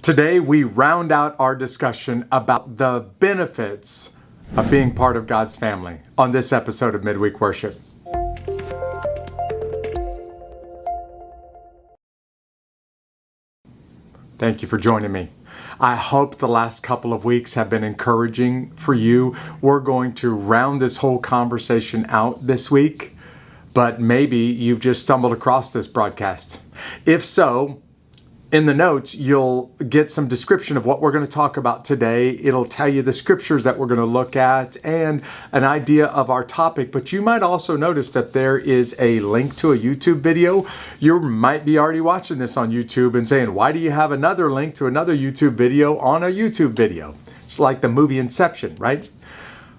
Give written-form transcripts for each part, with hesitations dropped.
Today, we round out our discussion about the benefits of being part of God's family on this episode of Midweek Worship. Thank you for joining me. I hope the last couple of weeks have been encouraging for you. We're going to round this whole conversation out this week, but maybe you've just stumbled across this broadcast. If so, in the notes, you'll get some description of what we're going to talk about today. It'll tell you the scriptures that we're going to look at and an idea of our topic. But you might also notice that there is a link to a YouTube video. You might be already watching this on YouTube and saying, why do you have another link to another YouTube video on a YouTube video? It's like the movie Inception, right?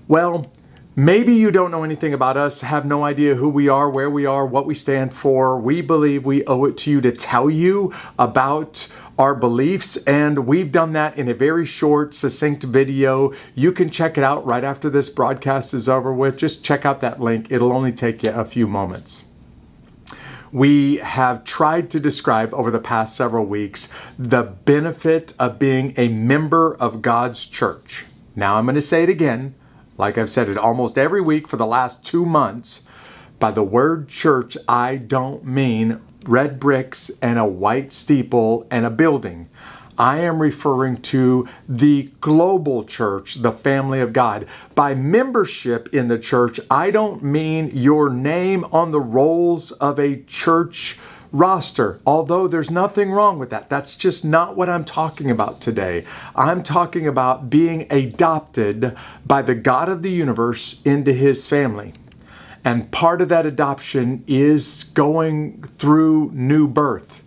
Well, maybe you don't know anything about us, have no idea who we are, where we are, what we stand for. We believe we owe it to you to tell you about our beliefs, and we've done that in a very short, succinct video. You can check it out right after this broadcast is over with. Just check out that link. It'll only take you a few moments. We have tried to describe over the past several weeks the benefit of being a member of God's church. Now I'm going to say it again. Like I've said it almost every week for the last 2 months, by the word church, I don't mean red bricks and a white steeple and a building. I am referring to the global church, the family of God. By membership in the church, I don't mean your name on the rolls of a church roster, although there's nothing wrong with that. That's just not what I'm talking about today. I'm talking about being adopted by the God of the universe into his family. And part of that adoption is going through new birth.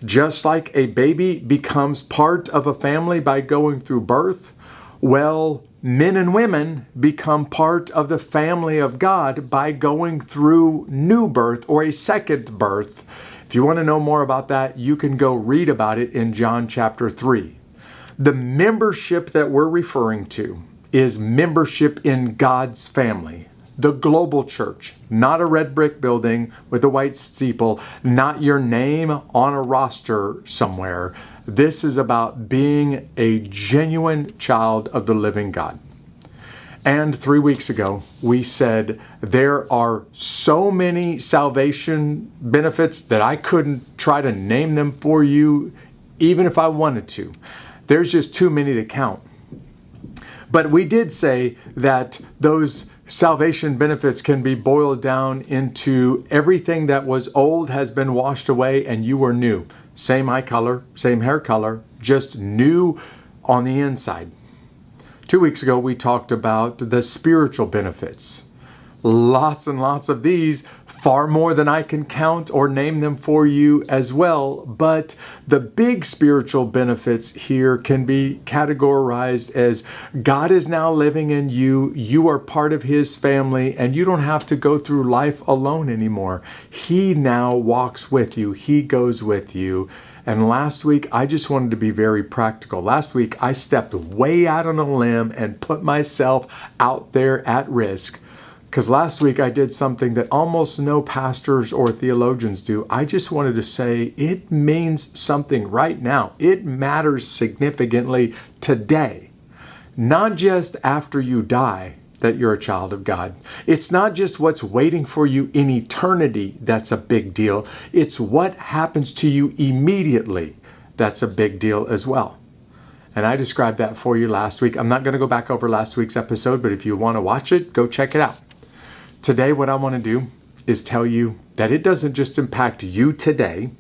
Just like a baby becomes part of a family by going through birth, well, men and women become part of the family of God by going through new birth or a second birth. If you want to know more about that, you can go read about it in John chapter 3. The membership that we're referring to is membership in God's family, the global church, not a red brick building with a white steeple, not your name on a roster somewhere. This is about being a genuine child of the living God. And 3 weeks ago, we said there are so many salvation benefits that I couldn't try to name them for you, even if I wanted to. There's just too many to count. But we did say that those salvation benefits can be boiled down into everything that was old has been washed away and you are new. Same eye color, same hair color, just new on the inside. 2 weeks ago, we talked about the spiritual benefits. Lots and lots of these, far more than I can count or name them for you as well. But the big spiritual benefits here can be categorized as God is now living in you. You are part of his family and you don't have to go through life alone anymore. He now walks with you. He goes with you. And last week, I just wanted to be very practical. Last week, I stepped way out on a limb and put myself out there at risk. Because last week, I did something that almost no pastors or theologians do. I just wanted to say it means something right now. It matters significantly today. Not just after you die that you're a child of God. It's not just what's waiting for you in eternity that's a big deal. It's what happens to you immediately that's a big deal as well. And I described that for you last week. I'm not going to go back over last week's episode, but if you want to watch it, go check it out. Today, what I want to do is tell you that it doesn't just impact you today.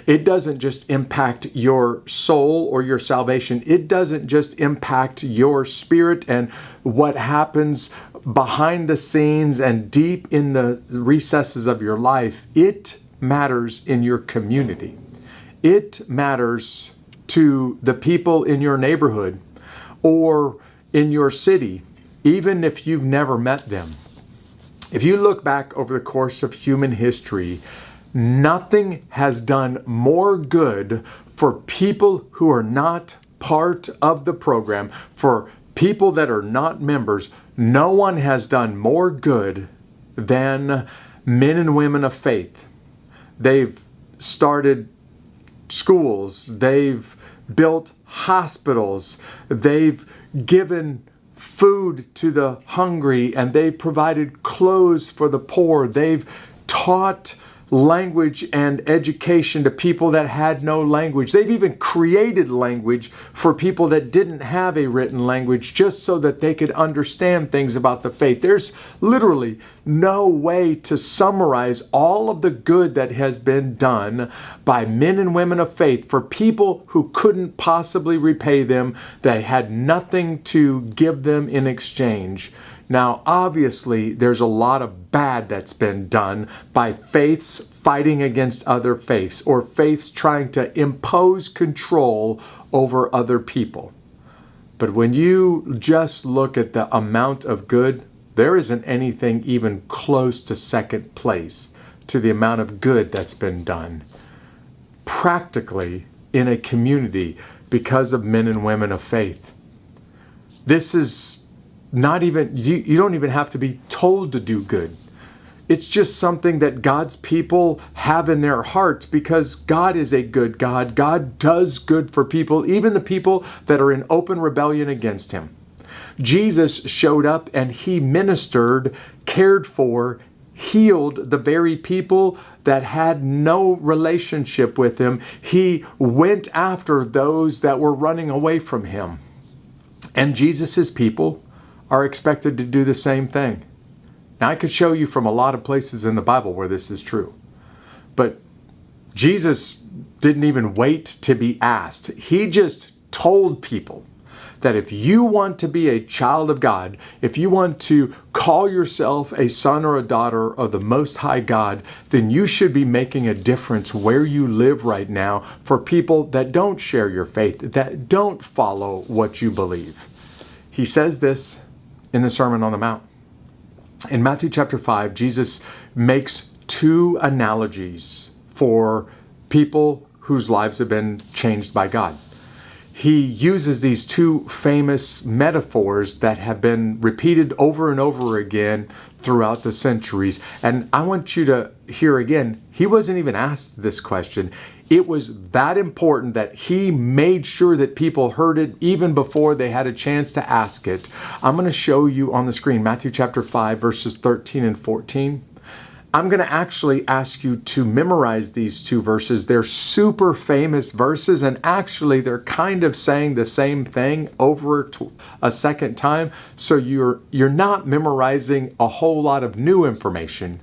It doesn't just impact your soul or your salvation. It doesn't just impact your spirit and what happens behind the scenes and deep in the recesses of your life. It matters in your community. It matters to the people in your neighborhood or in your city, even if you've never met them. If you look back over the course of human history, nothing has done more good for people who are not part of the program, for people that are not members. No one has done more good than men and women of faith. They've started schools, they've built hospitals. They've given food to the hungry, and they've provided clothes for the poor. They've taught language and education to people that had no language. They've even created language for people that didn't have a written language, just so that they could understand things about the faith. There's literally no way to summarize all of the good that has been done by men and women of faith for people who couldn't possibly repay them, that had nothing to give them in exchange. Now, obviously, there's a lot of bad that's been done by faiths fighting against other faiths, or faiths trying to impose control over other people. But when you just look at the amount of good, there isn't anything even close to second place to the amount of good that's been done practically in a community because of men and women of faith. This is not even, you don't even have to be told to do good. It's just something that God's people have in their hearts, because God is a good God. God does good for people, even the people that are in open rebellion against him. Jesus showed up and he ministered, cared for, healed the very people that had no relationship with him. He went after those that were running away from him. And Jesus' people are expected to do the same thing. Now, I could show you from a lot of places in the Bible where this is true. But Jesus didn't even wait to be asked. He just told people that if you want to be a child of God, if you want to call yourself a son or a daughter of the Most High God, then you should be making a difference where you live right now for people that don't share your faith, that don't follow what you believe. He says this in the Sermon on the Mount. In Matthew chapter 5, Jesus makes two analogies for people whose lives have been changed by God. He uses these two famous metaphors that have been repeated over and over again throughout the centuries. And I want you to hear again, he wasn't even asked this question. It was that important that he made sure that people heard it even before they had a chance to ask it. I'm going to show you on the screen Matthew chapter 5, verses 13 and 14. I'm going to actually ask you to memorize these two verses. They're super famous verses, and actually they're kind of saying the same thing over a second time. So you're not memorizing a whole lot of new information.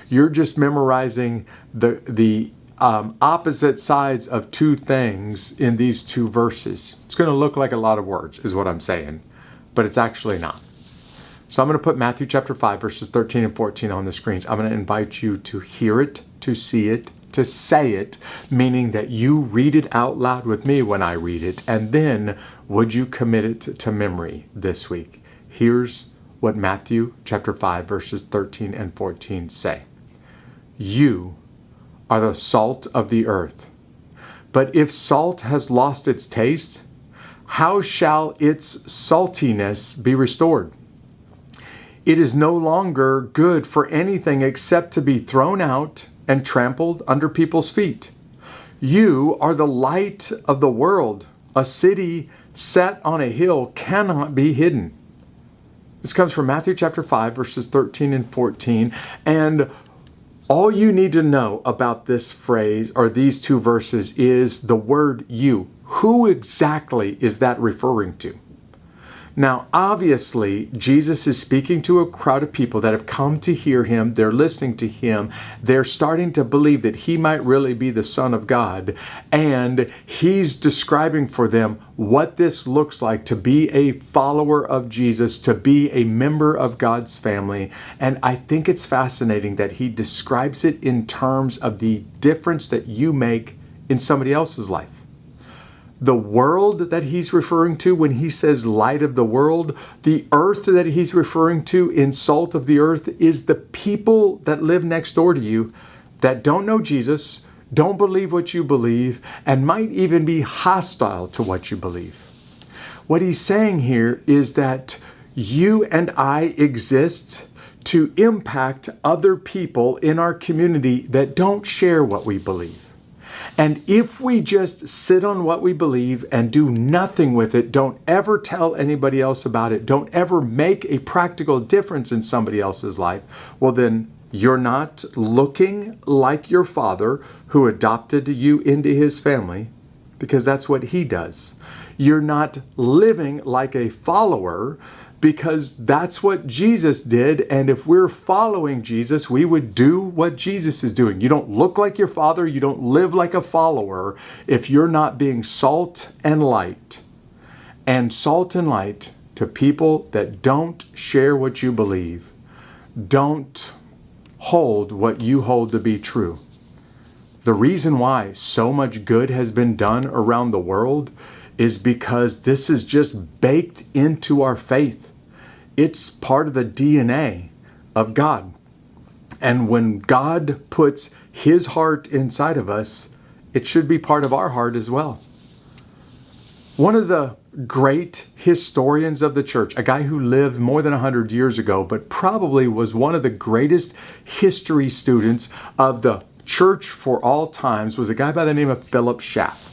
You're just memorizing the opposite sides of two things in these two verses. It's going to look like a lot of words, is what I'm saying, but it's actually not. So I'm going to put Matthew chapter 5, verses 13 and 14 on the screens. I'm going to invite you to hear it, to see it, to say it, meaning that you read it out loud with me when I read it, and then would you commit it to memory this week? Here's what Matthew chapter 5, verses 13 and 14 say. You are the salt of the earth. But if salt has lost its taste, how shall its saltiness be restored? It is no longer good for anything except to be thrown out and trampled under people's feet. You are the light of the world. A city set on a hill cannot be hidden. This comes from Matthew chapter 5, verses 13 and 14. And all you need to know about this phrase or these two verses is the word you. Who exactly is that referring to? Now, obviously, Jesus is speaking to a crowd of people that have come to hear him. They're listening to him. They're starting to believe that he might really be the Son of God. And he's describing for them what this looks like to be a follower of Jesus, to be a member of God's family. And I think it's fascinating that he describes it in terms of the difference that you make in somebody else's life. The world that he's referring to when he says light of the world, the earth that he's referring to in salt of the earth, is the people that live next door to you that don't know Jesus, don't believe what you believe, and might even be hostile to what you believe. What he's saying here is that you and I exist to impact other people in our community that don't share what we believe. And if we just sit on what we believe and do nothing with it, don't ever tell anybody else about it, don't ever make a practical difference in somebody else's life, well then you're not looking like your Father who adopted you into his family, because that's what he does. You're not living like a follower, because that's what Jesus did. And if we're following Jesus, we would do what Jesus is doing. You don't look like your Father. You don't live like a follower if you're not being salt and light. And salt and light to people that don't share what you believe, don't hold what you hold to be true. The reason why so much good has been done around the world is because this is just baked into our faith. It's part of the DNA of God. And when God puts his heart inside of us, it should be part of our heart as well. One of the great historians of the church, a guy who lived more than 100 years ago, but probably was one of the greatest history students of the church for all times, was a guy by the name of Philip Schaff.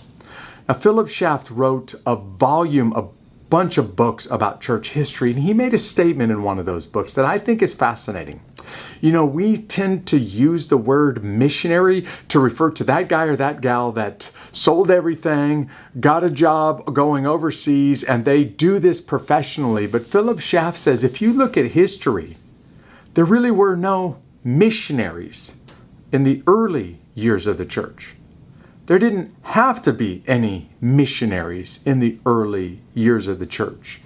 Now, Philip Schaff wrote a bunch of books about church history, and he made a statement in one of those books that I think is fascinating. You know, we tend to use the word missionary to refer to that guy or that gal that sold everything, got a job going overseas, and they do this professionally. But Philip Schaff says if you look at history, there really were no missionaries in the early years of the church. There didn't have to be any missionaries in the early years of the church.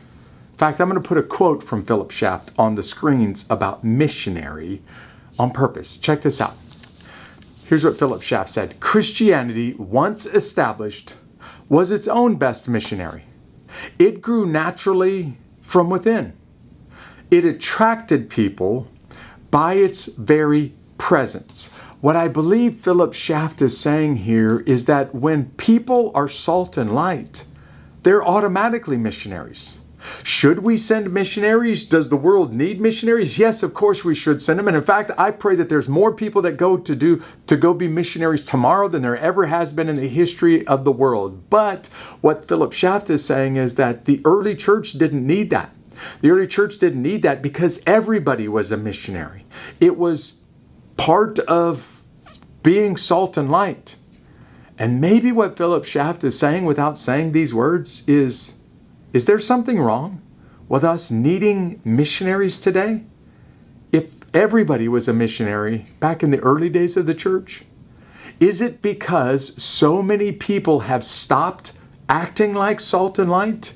In fact, I'm going to put a quote from Philip Schaff on the screens about missionary on purpose. Check this out. Here's what Philip Schaff said. Christianity, once established, was its own best missionary. It grew naturally from within. It attracted people by its very presence. What I believe Philip Schaff is saying here is that when people are salt and light, they're automatically missionaries. Should we send missionaries? Does the world need missionaries? Yes, of course we should send them. And in fact, I pray that there's more people that go be missionaries tomorrow than there ever has been in the history of the world. But what Philip Schaff is saying is that the early church didn't need that. The early church didn't need that because everybody was a missionary. It was part of being salt and light. And maybe what Philip Schaff is saying without saying these words is there something wrong with us needing missionaries today? If everybody was a missionary back in the early days of the church, is it because so many people have stopped acting like salt and light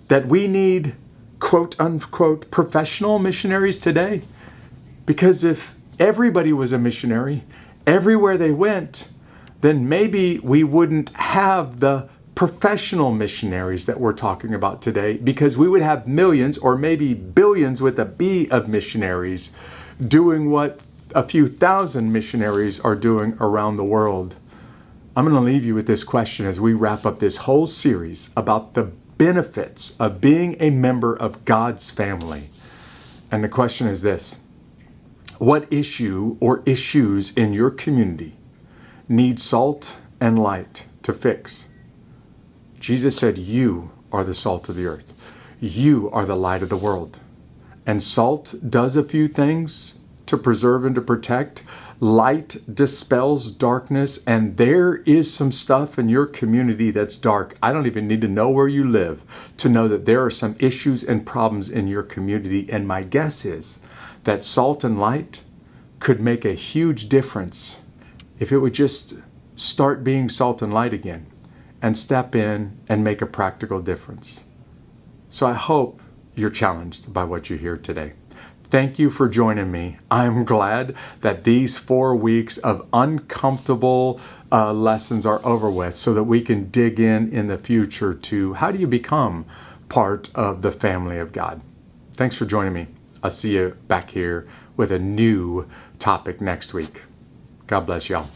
that we need quote unquote professional missionaries today? Because if everybody was a missionary everywhere they went, then maybe we wouldn't have the professional missionaries that we're talking about today, because we would have millions or maybe billions with a B of missionaries doing what a few thousand missionaries are doing around the world. I'm going to leave you with this question as we wrap up this whole series about the benefits of being a member of God's family. And the question is this: what issue or issues in your community need salt and light to fix? Jesus said, you are the salt of the earth. You are the light of the world. And salt does a few things to preserve and to protect. Light dispels darkness, and there is some stuff in your community that's dark. I don't even need to know where you live to know that there are some issues and problems in your community. And my guess is that salt and light could make a huge difference if it would just start being salt and light again and step in and make a practical difference. So I hope you're challenged by what you hear today. Thank you for joining me. I'm glad that these 4 weeks of uncomfortable lessons are over with so that we can dig in the future to how do you become part of the family of God. Thanks for joining me. I'll see you back here with a new topic next week. God bless y'all.